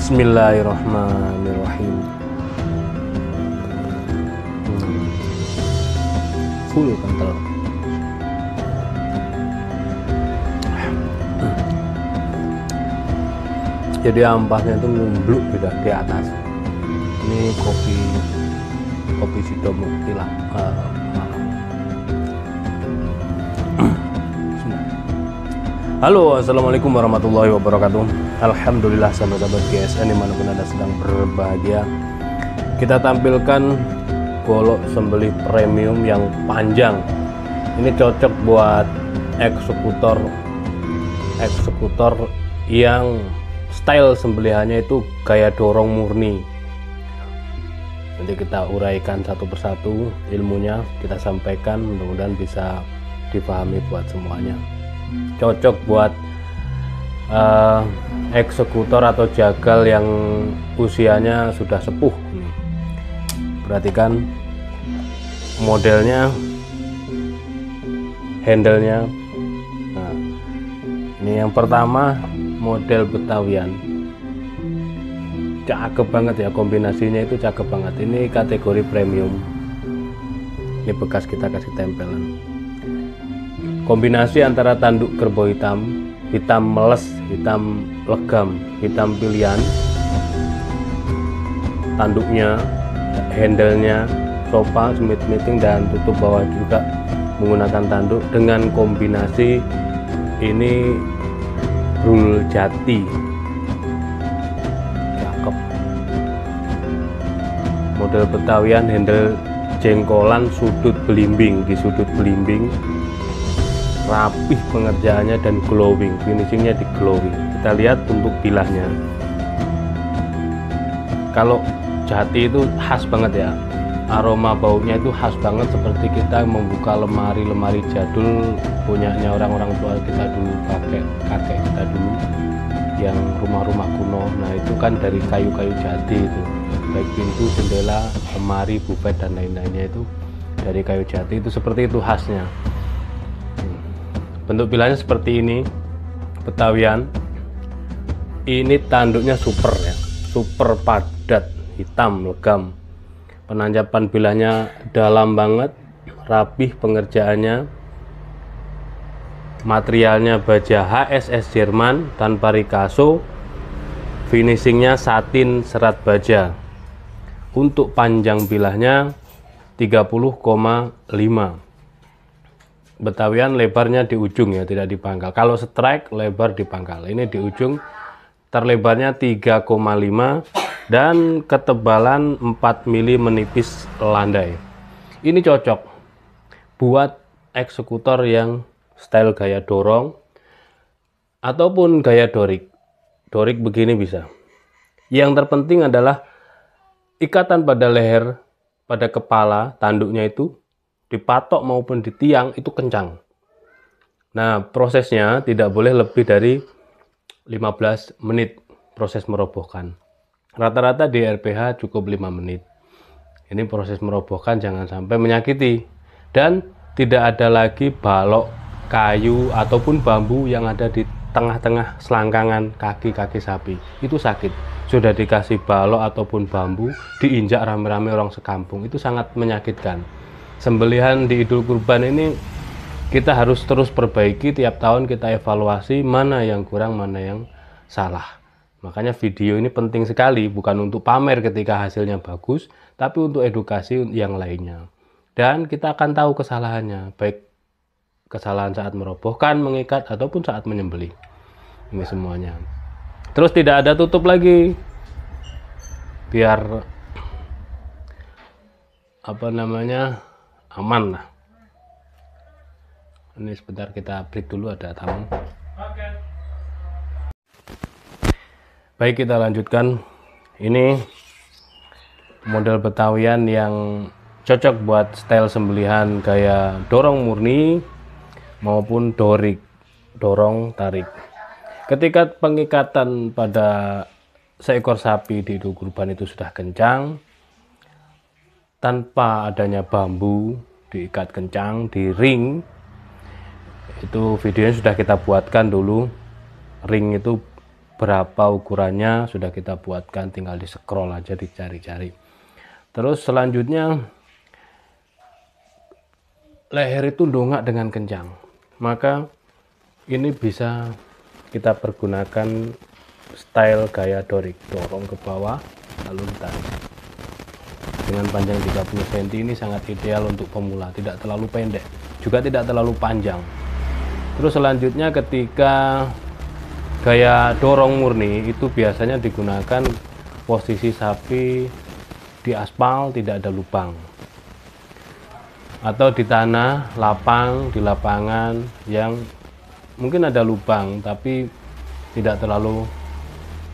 Bismillahirrahmanirrahim. Full kental. Jadi ampasnya itu numbluk juga di atas. Ini kopi Sidomuk Tilang. Halo, assalamualaikum warahmatullahi wabarakatuh. Alhamdulillah sahabat-sahabat GSN dimanapun anda sedang berbahagia. Kita tampilkan golok sembelih premium yang panjang. Ini cocok buat eksekutor yang style sembelihannya itu gaya dorong murni. Nanti kita uraikan satu persatu ilmunya, kita sampaikan, mudah-mudahan bisa dipahami buat semuanya. Cocok buat eksekutor atau jagal yang usianya sudah sepuh. Perhatikan modelnya, handle-nya. Nah, ini yang pertama model Betawian, cakep banget ya, kombinasinya itu cakep banget. Ini kategori premium. Ini bekas kita kasih tempelan. Kombinasi antara tanduk kerbau hitam, hitam meles, hitam legam, hitam pilihan, tanduknya, handle-nya, sofa, smith meeting, dan tutup bawah juga menggunakan tanduk dengan kombinasi ini brul jati. Cakep. Model Betawian, handle jengkolan, sudut belimbing, di sudut belimbing. Rapih pengerjaannya dan glowing, finishingnya di glowing. Kita lihat untuk bilahnya. Kalau jati itu khas banget ya, aroma baunya itu khas banget, seperti kita membuka lemari jadul punyanya orang-orang tua kita dulu, kakek kita dulu yang rumah-rumah kuno. Nah itu kan dari kayu-kayu jati itu, baik pintu, jendela, lemari, buffet dan lain-lainnya itu dari kayu jati. Itu seperti itu khasnya. Bentuk bilahnya seperti ini, Betawian. Ini tanduknya super ya, super padat, hitam legam. Penanjapan bilahnya dalam banget, rapih pengerjaannya. Materialnya baja HSS Jerman tanpa Ricasso. Finishingnya satin serat baja. Untuk panjang bilahnya 30,5. Betawian lebarnya di ujung ya, tidak di pangkal. Kalau strike lebar di pangkal. Ini di ujung, terlebarnya 3,5 dan ketebalan 4 mili menipis landai. Ini cocok buat eksekutor yang style gaya dorong ataupun gaya dorik. Dorik begini bisa. Yang terpenting adalah ikatan pada leher, pada kepala, tanduknya itu dipatok maupun di tiang itu kencang. Nah, prosesnya tidak boleh lebih dari 15 menit proses merobohkan. Rata-rata di RPH cukup 5 menit. Ini proses merobohkan jangan sampai menyakiti. Dan tidak ada lagi balok kayu ataupun bambu yang ada di tengah-tengah selangkangan kaki-kaki sapi. Itu sakit. Sudah dikasih balok ataupun bambu, diinjak rame-rame orang sekampung. Itu sangat menyakitkan. Sembelihan di Idul Kurban ini kita harus terus perbaiki, tiap tahun kita evaluasi mana yang kurang, mana yang salah. Makanya video ini penting sekali, bukan untuk pamer ketika hasilnya bagus, tapi untuk edukasi yang lainnya. Dan kita akan tahu kesalahannya, baik kesalahan saat merobohkan, mengikat, ataupun saat menyembelih. Ini semuanya. Terus tidak ada tutup lagi, biar aman lah. Ini sebentar kita break dulu, ada tamu. Baik, kita lanjutkan. Ini model Betawian yang cocok buat style sembelihan gaya dorong murni maupun dorik, dorong tarik. Ketika pengikatan pada seekor sapi di Idul Kurban itu sudah kencang, tanpa adanya bambu diikat kencang di ring, itu videonya sudah kita buatkan dulu. Ring itu berapa ukurannya sudah kita buatkan, tinggal di scroll aja, dicari-cari. Terus selanjutnya leher itu dongak dengan kencang, maka ini bisa kita pergunakan style gaya dorik, dorong ke bawah lalu ditarik. Dengan panjang 30 cm ini sangat ideal untuk pemula, tidak terlalu pendek juga tidak terlalu panjang. Terus selanjutnya ketika gaya dorong murni itu biasanya digunakan posisi sapi di aspal, tidak ada lubang, atau di tanah lapang, di lapangan yang mungkin ada lubang tapi tidak terlalu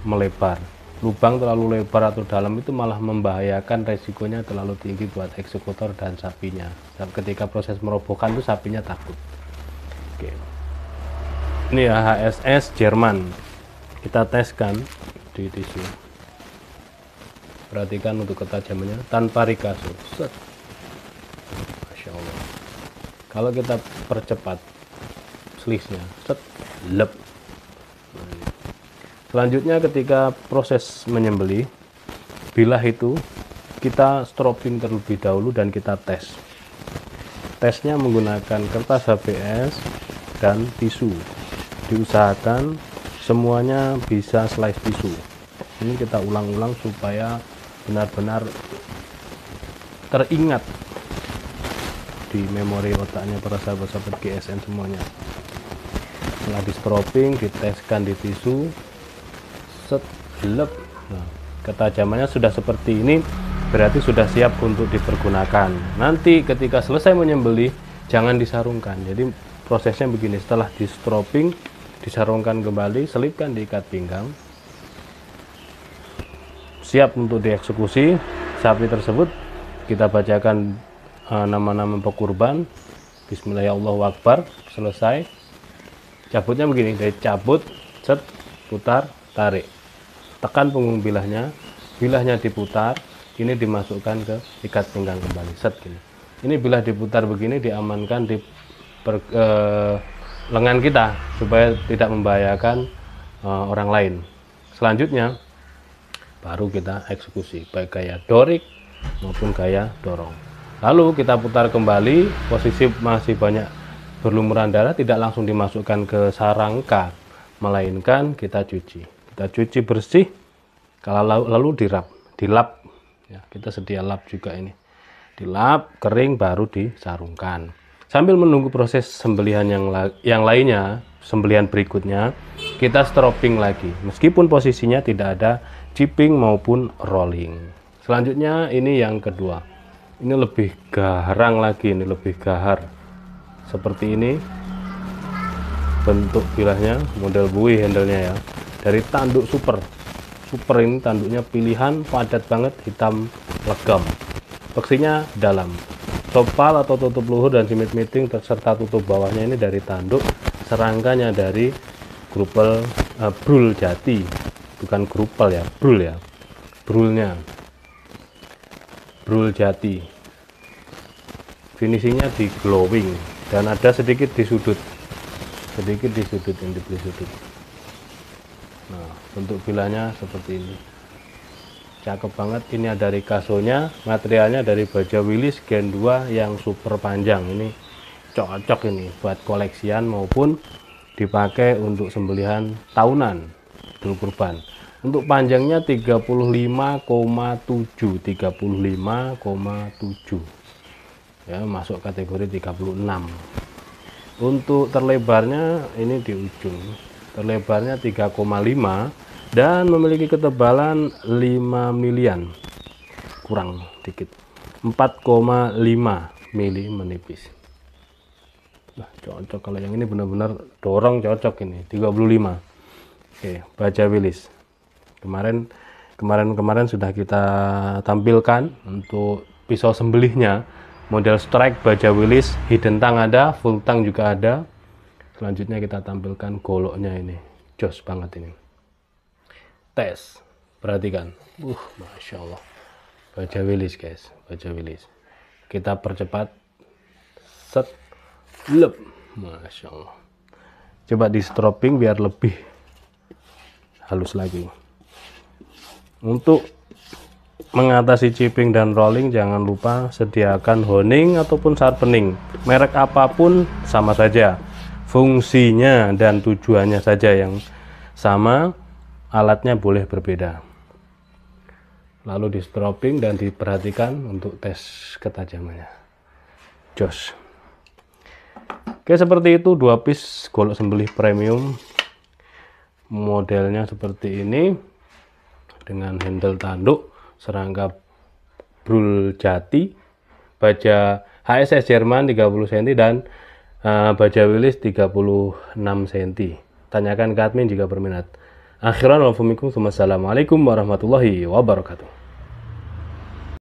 melebar. Lubang terlalu lebar atau dalam itu malah membahayakan, resikonya terlalu tinggi buat eksekutor dan sapinya. Ketika proses merobohkan itu sapinya takut. Oke. Ini ya HSS Jerman, kita teskan di tisu. Perhatikan untuk ketajamannya tanpa rikasur. Set. Masya Allah. Kalau kita percepat selisnya, set, lep. Selanjutnya ketika proses menyembelih, bilah itu kita stroping terlebih dahulu dan kita tes. Tesnya menggunakan kertas HBS dan tisu. Diusahakan semuanya bisa slice tisu. Ini kita ulang-ulang supaya benar-benar teringat di memori otaknya para sahabat-sahabat GSN semuanya. Setelah di stroping, diteskan di tisu, set, lep. Nah, ketajamannya sudah seperti ini, berarti sudah siap untuk dipergunakan. Nanti ketika selesai menyembelih, jangan disarungkan. Jadi prosesnya begini, setelah di stroping, disarungkan kembali, selipkan di ikat pinggang, siap untuk dieksekusi. Sapi tersebut kita bacakan nama-nama pekurban, Bismillahirrahmanirrahim, selesai. Cabutnya begini, dari cabut, set, putar, tarik, tekan punggung bilahnya, bilahnya diputar, ini dimasukkan ke ikat pinggang kembali, set gini. Ini bilah diputar begini diamankan di lengan kita supaya tidak membahayakan orang lain. Selanjutnya baru kita eksekusi baik gaya dorik maupun gaya dorong. Lalu kita putar kembali, posisi masih banyak berlumuran darah, tidak langsung dimasukkan ke sarangka, melainkan kita cuci bersih, kalau lalu dilap ya, kita sedia lap juga, ini dilap kering baru disarungkan. Sambil menunggu proses sembelihan yang lainnya, sembelihan berikutnya, kita stroping lagi meskipun posisinya tidak ada chipping maupun rolling. Selanjutnya ini yang kedua, ini lebih garang lagi, ini lebih gahar seperti ini bentuk bilahnya, model buih handle-nya ya, dari tanduk super super, ini tanduknya pilihan, padat banget, hitam legam, beksinya dalam, sopal atau tutup luhur dan simit miting serta tutup bawahnya ini dari tanduk, serangkanya dari grupel brul jati, bukan grupel ya, brul ya, brulnya brul jati. Finishingnya di glowing dan ada sedikit di sudut yang dibeli sudut. Nah, bentuk bilanya seperti ini, cakep banget. Ini ada ricasso-nya, materialnya dari baja Willys Gen 2 yang super panjang. Ini cocok ini buat koleksian maupun dipakai untuk sembelihan tahunan Idul Kurban. Untuk panjangnya 35,7 ya, masuk kategori 36. Untuk terlebarnya ini di ujung, terlebarnya 3,5 dan memiliki ketebalan 5 milian, kurang dikit, 4,5 mili menipis. Nah, cocok. Kalau yang ini benar-benar dorong, cocok ini 35. Oke, baja Willys kemarin sudah kita tampilkan untuk pisau sembelihnya, model strike baja Willys, hidden tang ada, full tang juga ada. Selanjutnya kita tampilkan goloknya, ini jos banget ini. Tes, perhatikan, masya Allah, baja Willys guys, baja Willys. Kita percepat, set, lep, masya Allah. Coba di stropping biar lebih halus lagi. Untuk mengatasi chipping dan rolling, jangan lupa sediakan honing ataupun sharpening. Merek apapun sama saja, fungsinya dan tujuannya saja yang sama, alatnya boleh berbeda. Lalu di stropping dan diperhatikan untuk tes ketajamannya. Jos. Oke, seperti itu 2 piece golok sembelih premium. Modelnya seperti ini dengan handle tanduk, serangga brul jati, baja HSS Jerman 30 cm dan baja Willys 36 cm. Tanyakan ke admin jika berminat. Akhiran, wassalamualaikum warahmatullahi wabarakatuh.